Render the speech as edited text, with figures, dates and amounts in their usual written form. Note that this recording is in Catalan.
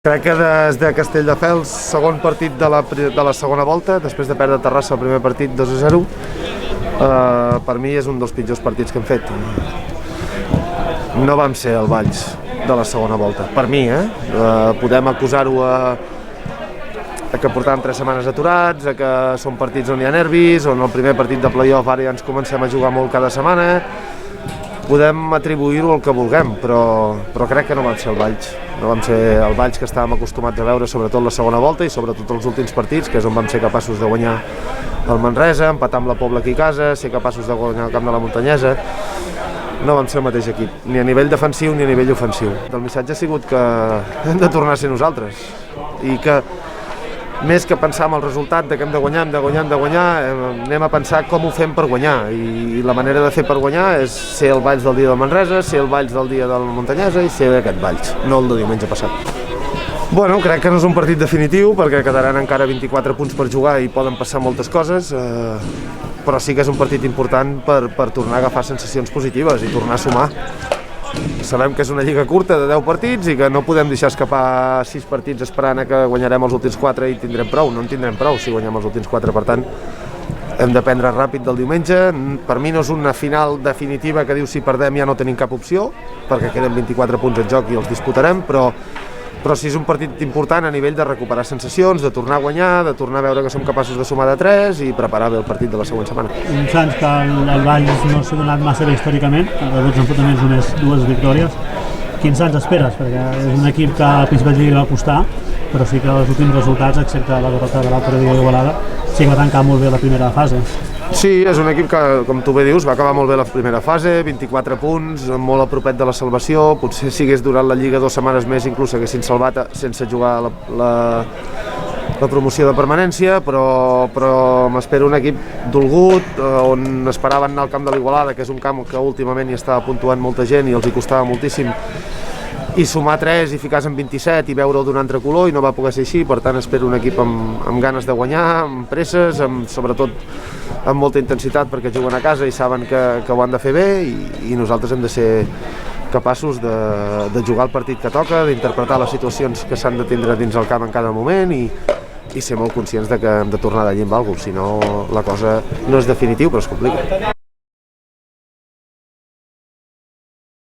Crec que des de Castelldefels, segon partit de la segona volta, després de perdre a Terrassa el primer partit 2-0, per mi és un dels pitjors partits que hem fet. No vam ser el Valls de la segona volta, per mi, podem acusar-ho a que portàvem 3 setmanes aturats, a que són partits on hi ha nervis, on el primer partit de play-off ara ja ens comencem a jugar molt cada setmana. Podem atribuir-ho al que vulguem, però crec que no vam ser el Valls. No vam ser el Valls que estàvem acostumats a veure, sobretot la segona volta i sobretot els últims partits, que és on vam ser capaços de guanyar el Manresa, empatar amb la Pobla aquí a casa, ser capaços de guanyar el camp de la Muntanyesa. No vam ser el mateix equip, ni a nivell defensiu ni a nivell ofensiu. El missatge ha sigut que hem de tornar a ser nosaltres i que més que pensar en el resultat de que hem de guanyar, anem a pensar com ho fem per guanyar, i la manera de fer per guanyar és ser el Valls del dia del Manresa, ser el Valls del dia del Muntanyesa i ser aquest Valls, no el de diumenge passat. Bueno, crec que no és un partit definitiu perquè quedaran encara 24 punts per jugar i poden passar moltes coses, però sí que és un partit important per tornar a agafar sensacions positives i tornar a sumar. Sabem que és una lliga curta de 10 partits i que no podem deixar escapar 6 partits esperant que guanyarem els últims 4 i tindrem prou. No en tindrem prou si guanyem els últims 4, per tant hem de prendre ràpid del diumenge. Per mi no és una final definitiva que diu si perdem ja no tenim cap opció, perquè queden 24 punts en joc i els disputarem, però sí és un partit important a nivell de recuperar sensacions, de tornar a guanyar, de tornar a veure que som capaços de sumar de 3 i preparar bé el partit de la següent setmana. Un Sants que el Valls no s'ha donat massa bé històricament, de 12 enfrontaments només 2 victòries. Quin Sants esperes? Perquè és un equip que al principi li va costar, però sí que els últims resultats, excepte la derrota de l'altre dia d'Igualada, sí que va tancar molt bé la primera fase. Sí, és un equip que, com tu bé dius, va acabar molt bé la primera fase, 24 punts, molt a propet de la salvació. Potser si hagués durat la Lliga 2 setmanes més inclús haguessin salvat sense jugar la promoció de permanència, però m'espero un equip dolgut, on esperaven anar al camp de l'Igualada, que és un camp que últimament hi estava puntuant molta gent i els hi costava moltíssim, i sumar 3 i ficar-se en 27 i veure'l d'un altre color, i no va poder ser així. Per tant espero un equip amb ganes de guanyar, amb presses, sobretot amb molta intensitat, perquè juguen a casa i saben que ho han de fer bé, i nosaltres hem de ser capaços de jugar el partit que toca, d'interpretar les situacions que s'han de tindre dins el camp en cada moment i ser molt conscients de que hem de tornar d'allí amb alguna cosa, si no la cosa no és definitiu però es complica.